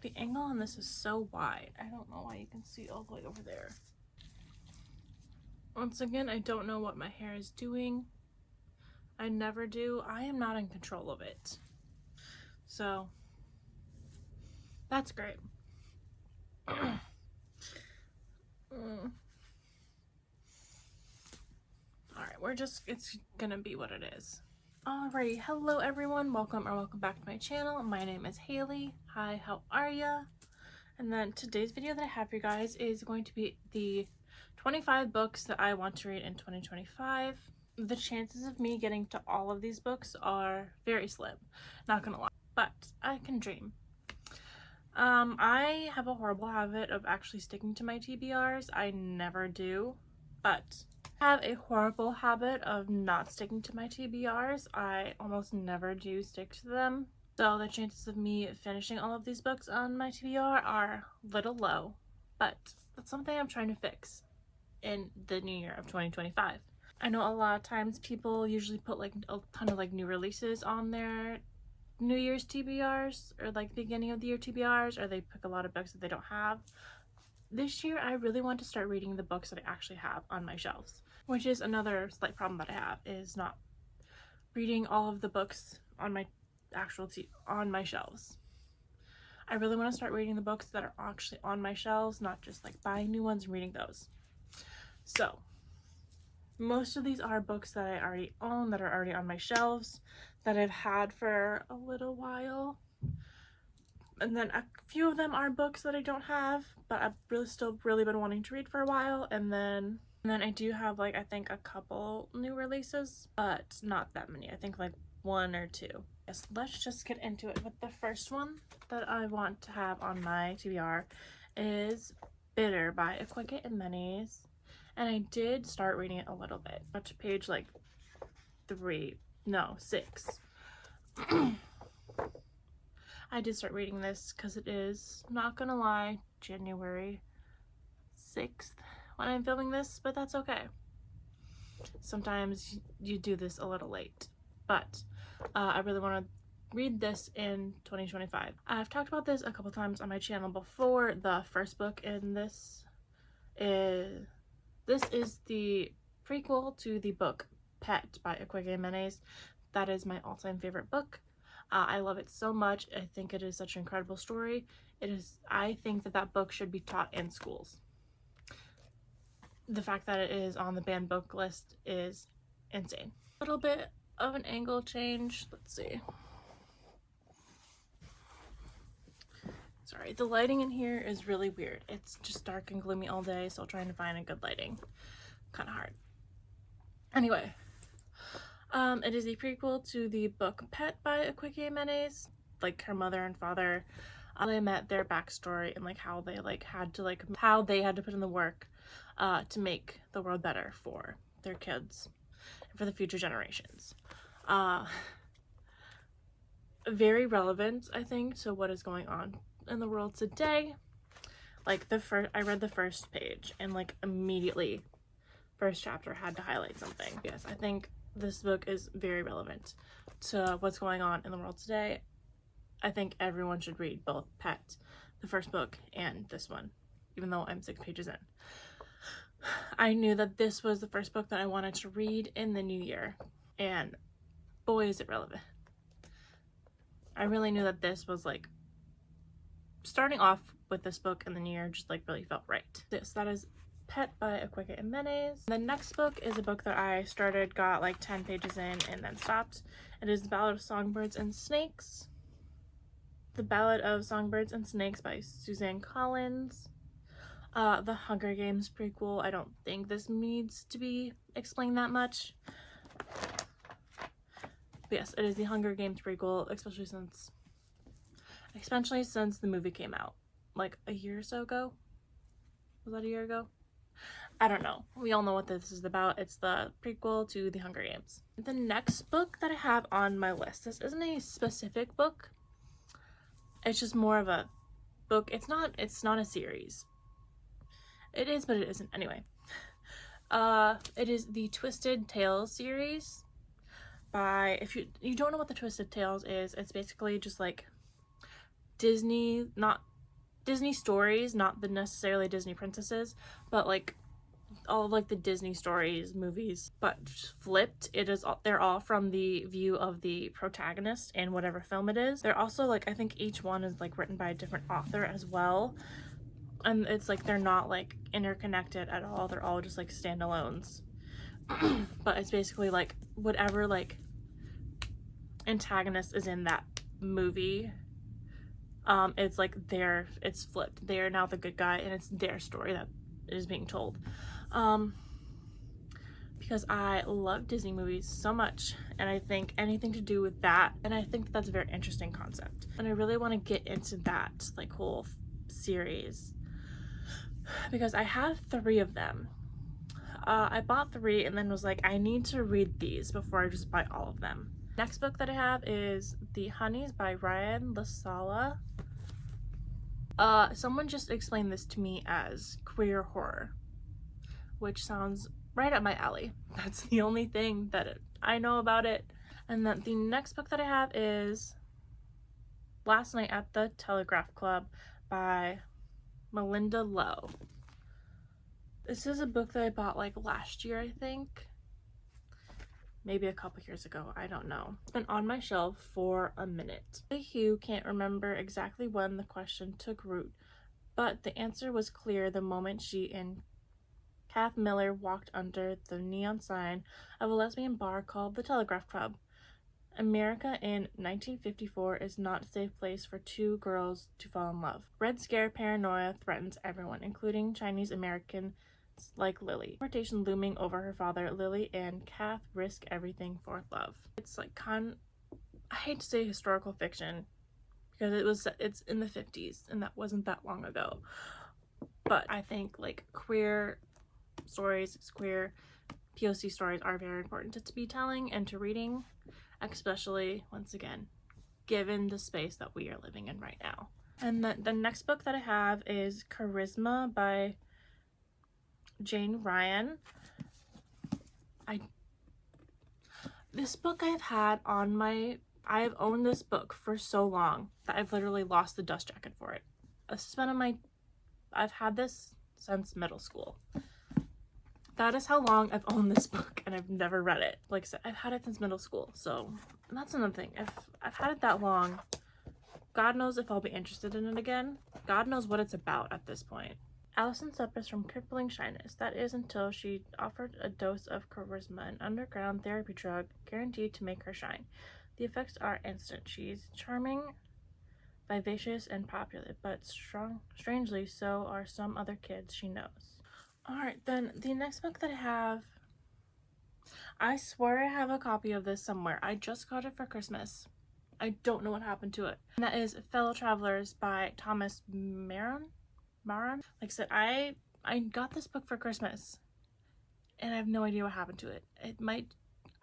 The angle on this is so wide. I don't know why you can see all the way over there. Once again, I don't know what my hair is doing. I never do. I am not in control of it. So, that's great. Alright, it's gonna be what it is. Alrighty, hello everyone, welcome back to my channel. My name is Haley. Hi, how are ya? And then today's video that I have for you guys is going to be the 25 books that I want to read in 2025. The chances of me getting to all of these books are very slim, not gonna lie, but I can dream. I have a horrible habit of actually sticking to my TBRs. I never do, but I have a horrible habit of not sticking to my TBRs. I almost never do stick to them. So the chances of me finishing all of these books on my TBR are little low, but that's something I'm trying to fix in the new year of 2025. I know a lot of times people usually put like a ton of like new releases on their New Year's TBRs or like beginning of the year TBRs, or they pick a lot of books that they don't have. This year I really want to start reading the books that I actually have on my shelves, which is another slight problem that I have, is not reading all of the books on my on my shelves. I really want to start reading the books that are actually on my shelves, not just like buying new ones and reading those. So most of these are books that I already own, that are already on my shelves, that I've had for a little while. And then a few of them are books that I don't have, but I've still been wanting to read for a while. And then I do have like, I think a couple new releases, but not that many. I think like one or two. Yes, let's just get into it with the first one that I want to have on my TBR is Bitter by Akwaeke Emmenes. And I did start reading it a little bit. Up to page like 6. I did start reading this because it is, not gonna lie, January 6th when I'm filming this, but that's okay. Sometimes you do this a little late, but I really want to read this in 2025. I've talked about this a couple times on my channel before. The first book in this is the prequel to the book Pet by Akwaeke Emmenes. That is my all-time favorite book. I love it so much. I think it is such an incredible story. I think that book should be taught in schools. The fact that it is on the banned book list is insane. A little bit of an angle change. Let's see. Sorry, the lighting in here is really weird. It's just dark and gloomy all day, so trying to find a good lighting, kind of hard. Anyway, it is a prequel to the book Pet by Akwaeke Emmenes. Like her mother and father, they met, their backstory, and like how they had to put in the work to make the world better for their kids and for the future generations. Very relevant, I think, to what is going on in the world today. Like I read the first page and like immediately first chapter had to highlight something. Yes, I think this book is very relevant to what's going on in the world today. I think everyone should read both Pet, the first book, and this one, even though I'm 6 pages in. I knew that this was the first book that I wanted to read in the new year, and boy is it relevant. I really knew that this was like, starting off with this book in the new year just like really felt right. That is Pet by Akwaeke Emmenes. The next book is a book that I started, got like 10 pages in, and then stopped. It is The Ballad of Songbirds and Snakes. The Ballad of Songbirds and Snakes by Suzanne Collins. The Hunger Games prequel. I don't think this needs to be explained that much. But yes, it is the Hunger Games prequel, especially since the movie came out like a year or so ago. Was that a year ago? I don't know. We all know what this is about. It's the prequel to the Hunger Games. The next book that I have on my list, this isn't a specific book. It's just more of a book. It's not a series. It is, but it isn't. Anyway. It is the Twisted Tales series by, if you don't know what the Twisted Tales is, it's basically just like Disney, not Disney stories, not the necessarily Disney princesses, but like all of like the Disney stories movies, but flipped. They're all from the view of the protagonist in whatever film it is. They're also like, I think each one is like written by a different author as well, and it's like they're not like interconnected at all. They're all just like standalones. But it's basically like whatever like antagonist is in that movie, it's like it's flipped. They are now the good guy, and it's their story that is being told. Because I love Disney movies so much, and I think anything to do with that, and I think that's a very interesting concept, and I really want to get into that like whole series because I have 3 of them. I bought 3 and then was like, I need to read these before I just buy all of them. Next book that I have is The Honeys by Ryan LaSala. Someone just explained this to me as queer horror, which sounds right up my alley. That's the only thing that I know about it. And then the next book that I have is Last Night at the Telegraph Club by Malinda Lo. This is a book that I bought like last year, I think. Maybe a couple years ago, I don't know. It's been on my shelf for a minute. Hugh can't remember exactly when the question took root, but the answer was clear the moment she and Kath Miller walked under the neon sign of a lesbian bar called the Telegraph Club. America in 1954 is not a safe place for 2 girls to fall in love. Red Scare paranoia threatens everyone, including Chinese Americans like Lily. Deportation looming over her father, Lily and Kath risk everything for love. It's like I hate to say historical fiction because it's in the 50s and that wasn't that long ago. But I think like queer stories, queer POC stories are very important to be telling and to reading, especially once again given the space that we are living in right now. And the next book that I have is Charisma by Jane Ryan. This book I've owned this book for so long that I've literally lost the dust jacket for it. I've had this since middle school. That is how long I've owned this book, and I've never read it. Like I said, I've had it since middle school, so that's another thing. If I've had it that long, God knows if I'll be interested in it again. God knows what it's about at this point. Allison suffers from crippling shyness. That is until she offered a dose of Charisma, an underground therapy drug guaranteed to make her shine. The effects are instant. She's charming, vivacious, and popular, but strangely so are some other kids she knows. Alright, then the next book that I have, I swear I have a copy of this somewhere. I just got it for Christmas. I don't know what happened to it. And that is Fellow Travelers by Thomas Maron. Like I said, I got this book for Christmas and I have no idea what happened to it.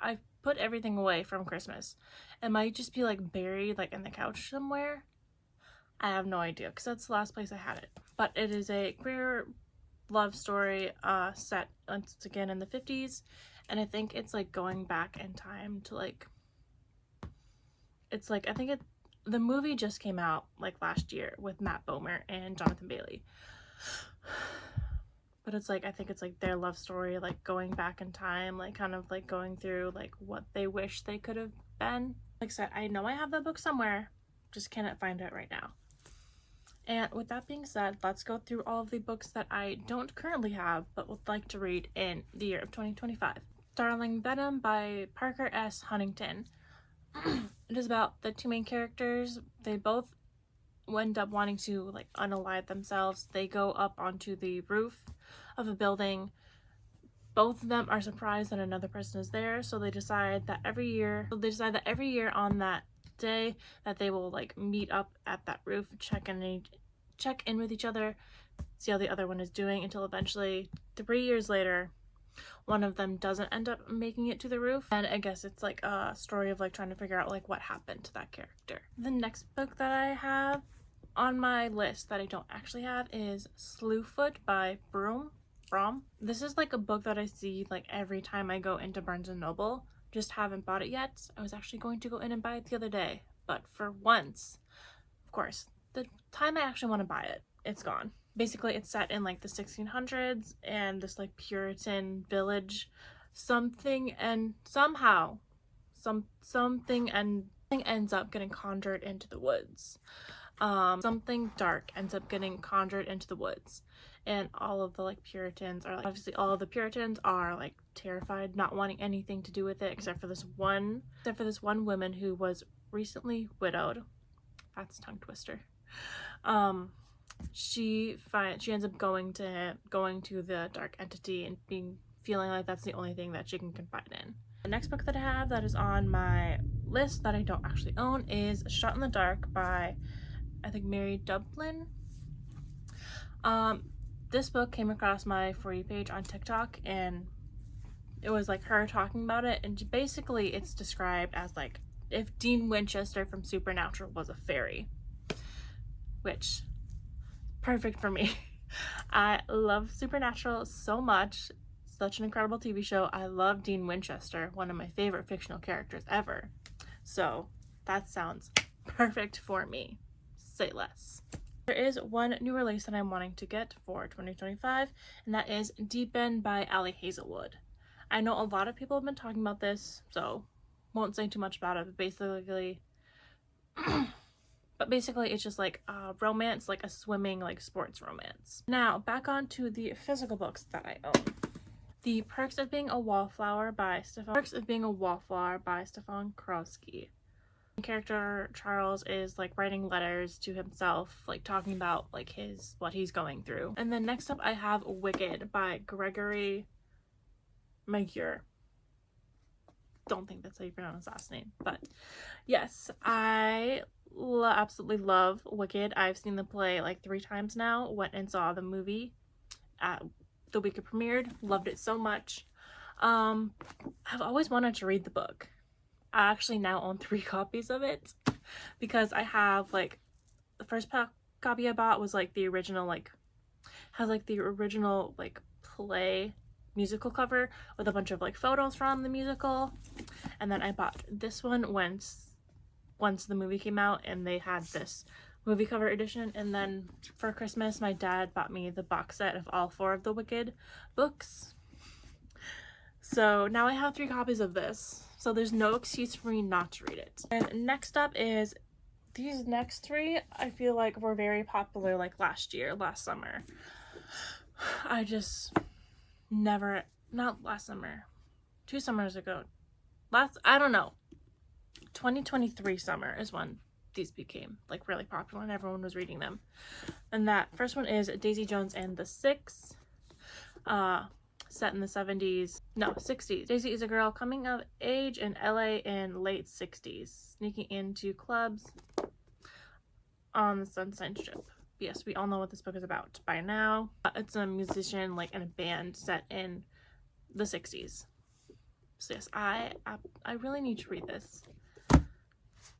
I put everything away from Christmas. It might just be like buried like in the couch somewhere. I have no idea because that's the last place I had it. But it is a queer love story set once again in the 50s, and I think it's like going back in time to like, it's like, I think the movie just came out like last year with Matt Bomer and Jonathan Bailey, but it's like, I think it's like their love story, like going back in time, like kind of like going through like what they wish they could have been. Like I said, I know I have that book somewhere, just cannot find it right now. And with that being said, let's go through all of the books that I don't currently have but would like to read in the year of 2025. Darling Venom by Parker S. Huntington. It is about the 2 main characters. They both end up wanting to like unalive themselves. They go up onto the roof of a building. Both of them are surprised that another person is there, so they decide that every year on that day that they will like meet up at that roof, check in with each other, see how the other one is doing, until eventually 3 years later one of them doesn't end up making it to the roof, and I guess it's like a story of like trying to figure out like what happened to that character. The next book that I have on my list that I don't actually have is Slewfoot by Brom. This is like a book that I see like every time I go into Barnes & Noble. Just haven't bought it yet. I was actually going to go in and buy it the other day, but for once, of course, the time I actually want to buy it it's gone. Basically, it's set in like the 1600s and this like Puritan village. Something ends up getting conjured into the woods. Something dark ends up getting conjured into the woods, and all of the like Puritans are like, obviously all of the Puritans are like terrified, not wanting anything to do with it except for this one woman who was recently widowed. That's a tongue twister. She ends up going to the dark entity and feeling like that's the only thing that she can confide in. The next book that I have that is on my list that I don't actually own is Shot in the Dark by, I think, Mary Dublin. This book came across my For You page on TikTok, and it was like her talking about it, and basically it's described as like if Dean Winchester from Supernatural was a fairy, which perfect for me. I love Supernatural so much. Such an incredible TV show. I love Dean Winchester, one of my favorite fictional characters ever. So that sounds perfect for me. Say less. There is one new release that I'm wanting to get for 2025, and that is Deepen by Ali Hazelwood. I know a lot of people have been talking about this, so won't say too much about it, but basically it's just like a romance, like a swimming, like sports romance. Now back on to the physical books that I own. The Perks of Being a Wallflower by Stefan Krosky. The character Charles is like writing letters to himself, like talking about like what he's going through. And then next up I have Wicked by Gregory Maguire. Don't think that's how you pronounce his last name, but yes, I absolutely love Wicked. I've seen the play like 3 times now. Went and saw the movie at the week it premiered. Loved it so much. I've always wanted to read the book. I actually now own 3 copies of it because I have like the first copy I bought was like the original, like has like the original like play musical cover with a bunch of like photos from the musical, and then I bought this one once the movie came out and they had this movie cover edition, and then for Christmas my dad bought me the box set of all 4 of the Wicked books. So now I have 3 copies of this, so there's no excuse for me not to read it. And next up is these next 3 I feel like were very popular like last summer. I just never, not last summer, 2 summers ago, I don't know, 2023 summer is when these became like really popular and everyone was reading them. And that first one is Daisy Jones and the Six, set in the 60s. Daisy is a girl coming of age in LA in late 60s, sneaking into clubs on the Sunshine Strip. Yes, we all know what this book is about by now. It's a musician like in a band set in the 60s. So yes, I really need to read this.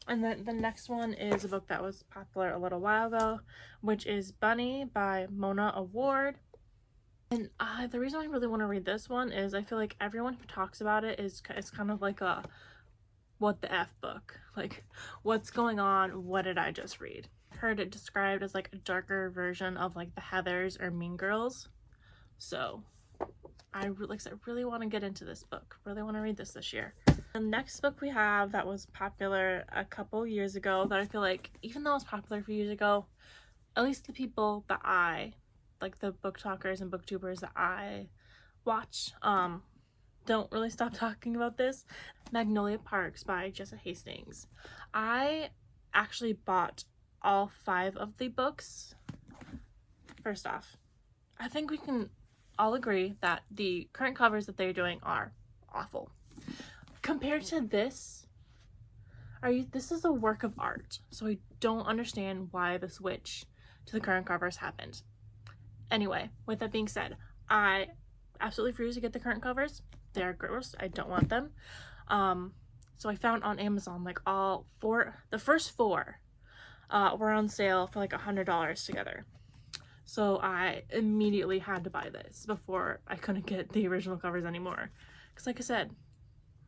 And then the next one is a book that was popular a little while ago, which is Bunny by Mona Award. And the reason I really want to read this one is I feel like everyone who talks about it it's kind of like a what the F book. Like, what's going on? What did I just read? Heard it described as like a darker version of like the Heathers or Mean Girls. So I really want to get into this book. Really want to read this year. The next book we have that was popular a couple years ago, that I feel like even though it was popular a few years ago, at least the people that I like, the book talkers and booktubers that I watch, don't really stop talking about this. Magnolia Parks by Jessa Hastings. I actually bought all 5 of the books. First off, I think we can all agree that the current covers that they're doing are awful. Compared to this, this is a work of art, so I don't understand why the switch to the current covers happened. Anyway, with that being said, I absolutely refuse to get the current covers. They are gross. I don't want them. So I found on Amazon like the first 4 were on sale for like $100 together. So I immediately had to buy this before I couldn't get the original covers anymore. Because like I said,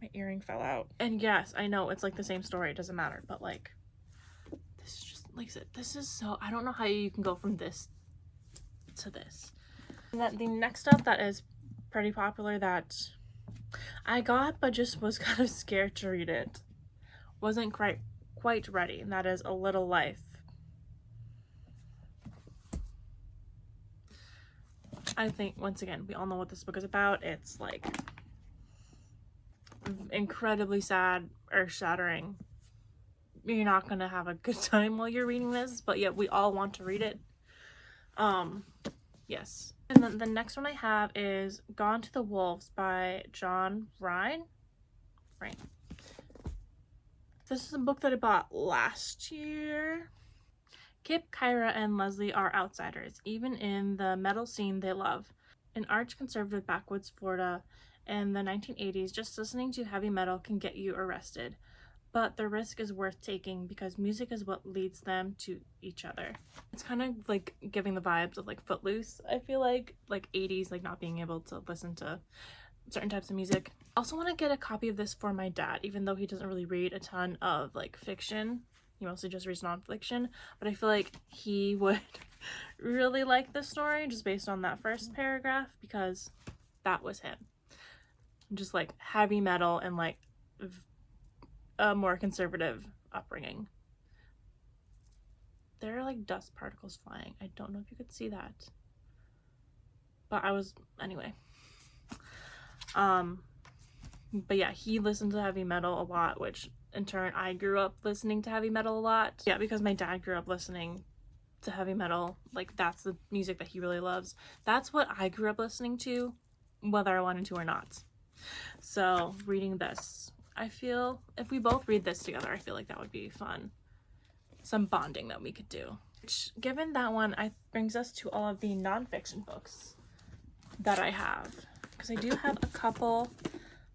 my earring fell out. And yes, I know it's like the same story, it doesn't matter, but like, this is just, like I said, this is so, I don't know how you can go from this to this. And then the next up that is pretty popular that I got but just was kind of scared to read it, wasn't quite ready, and that is A Little Life. I think, once again, we all know what this book is about. It's like incredibly sad, earth-shattering. You're not gonna have a good time while you're reading this, but yet we all want to read it. Yes. And then the next one I have is Gone to the Wolves by John Rhine. Right. This is a book that I bought last year. Kip, Kyra, and Leslie are outsiders, even in the metal scene they love. In arch-conservative backwoods Florida in the 1980s, just listening to heavy metal can get you arrested. But the risk is worth taking because music is what leads them to each other. It's kind of like giving the vibes of like Footloose, I feel like 80s, like not being able to listen to certain types of music. I also want to get a copy of this for my dad, even though he doesn't really read a ton of like fiction. He mostly just reads nonfiction, but I feel like he would really like this story just based on that first paragraph, because that was him. Just like heavy metal and like a more conservative upbringing. There are like dust particles flying. I don't know if you could see that, but anyway. But yeah, he listened to heavy metal a lot, which in turn I grew up listening to heavy metal a lot. Yeah, because my dad grew up listening to heavy metal. Like, that's the music that he really loves. That's what I grew up listening to, whether I wanted to or not. So reading this, I feel if we both read this together, I feel like that would be fun. Some bonding that we could do. Which, given that one, brings us to all of the nonfiction books that I have. Because I do have a couple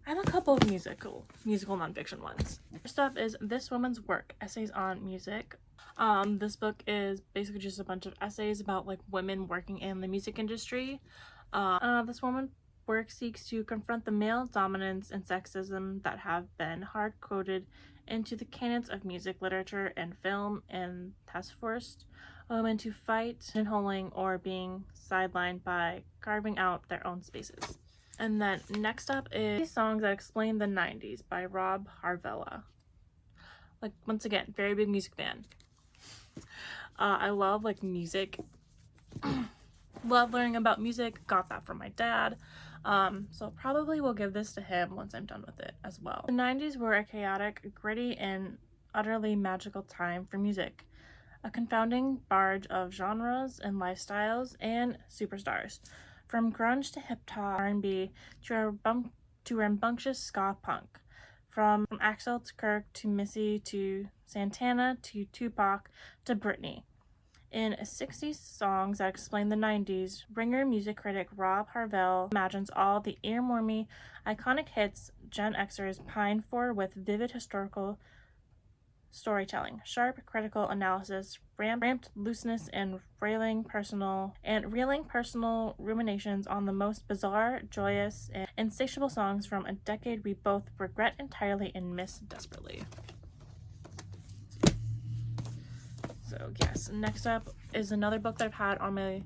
of musical nonfiction ones. First up is This Woman's Work, Essays on Music. This book is basically just a bunch of essays about like women working in the music industry. This woman's work seeks to confront the male dominance and sexism that have been hard-coded into the canons of music, literature, and film, and has forced women to fight pigeonholing or being sidelined by carving out their own spaces. And then next up is Songs That Explain the 90s by Rob Harvella. Like, once again, very big music fan. I love like music. Love learning about music. Got that from my dad. So probably will give this to him once I'm done with it as well. The 90s were a chaotic, gritty, and utterly magical time for music. A confounding barrage of genres and lifestyles and superstars. From grunge to hip-hop, R&B, to rambunctious ska punk. From Axel to Kirk to Missy to Santana to Tupac to Britney. In 60 Songs That Explain the 90s, Ringer music critic Rob Harvell imagines all the earwormy, iconic hits Gen Xers pine for with vivid historical storytelling, sharp critical analysis, ramped looseness, and reeling personal ruminations on the most bizarre, joyous, and insatiable songs from a decade we both regret entirely and miss desperately. So yes, next up is another book that I've had on my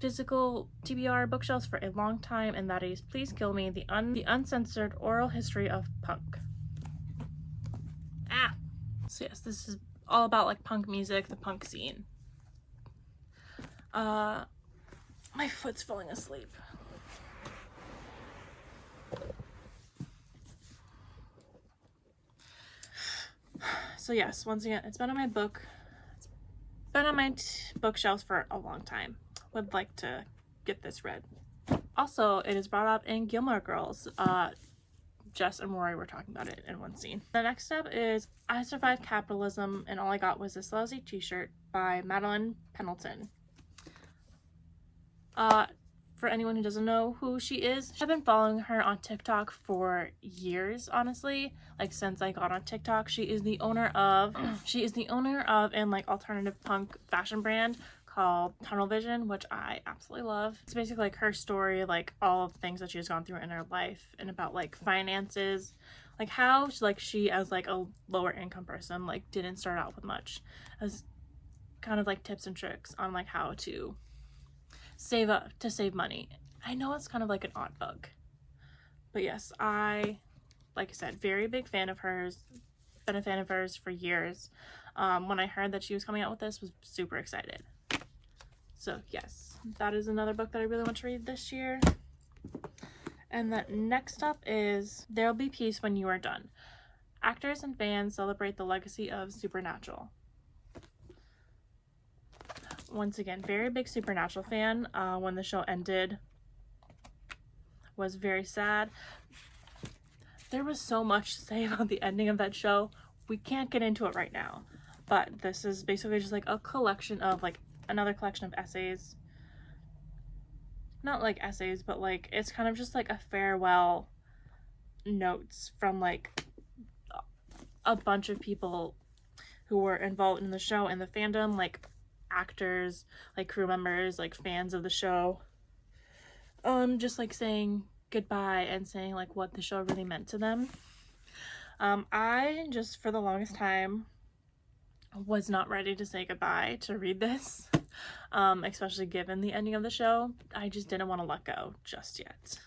physical TBR bookshelves for a long time, and that is Please Kill Me, the uncensored oral history of punk. So yes, this is all about like punk music, the punk scene. My foot's falling asleep. So yes, once again, it's been on my bookshelves for a long time. Would like to get this read. Also, it is brought up in Gilmore Girls. Jess and Rory were talking about it in one scene. The next step is I Survived Capitalism and All I Got Was This Lousy T-Shirt by Madeline Pendleton. For anyone who doesn't know who she is, I've been following her on TikTok for years, honestly. Like, since I got on TikTok. She is the owner of an like alternative punk fashion brand called Tunnel Vision, which I absolutely love. It's basically like her story, like all of the things that she has gone through in her life, and about like finances, like how she as like a lower income person like didn't start out with much, as kind of like tips and tricks on like how to save up to save money. I know it's kind of like an odd book, but yes, like I said, very big fan of hers. Been a fan of hers for years. When I heard that she was coming out with this, was super excited. So yes, that is another book that I really want to read this year. And that next up is There'll Be Peace When You Are Done. Actors and fans celebrate the legacy of Supernatural. Once again, very big Supernatural fan. When the show ended, was very sad. There was so much to say about the ending of that show. We can't get into it right now, but this is basically just like a collection of like another collection of essays. Not like essays, but like it's kind of just like a farewell notes from like a bunch of people who were involved in the show and the fandom, like actors, like crew members, like fans of the show. Just like saying goodbye and saying like what the show really meant to them. I just for the longest time was not ready to say goodbye to read this, especially given the ending of the show. I just didn't want to let go just yet.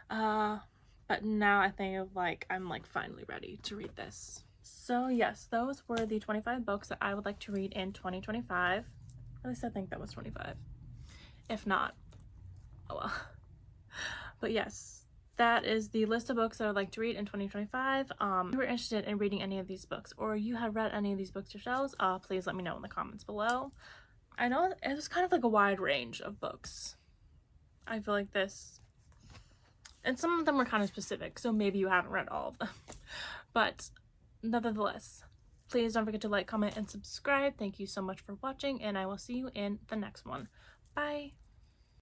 But now I think like I'm like finally ready to read this. So yes, those were the 25 books that I would like to read in 2025. At least I think that was 25. If not, oh well. But yes, that is the list of books that I'd like to read in 2025. If you were interested in reading any of these books or you have read any of these books yourselves, please let me know in the comments below. I know it was kind of like a wide range of books. I feel like this, and some of them were kind of specific, so maybe you haven't read all of them. But nevertheless, please don't forget to like, comment, and subscribe. Thank you so much for watching, and I will see you in the next one. Bye!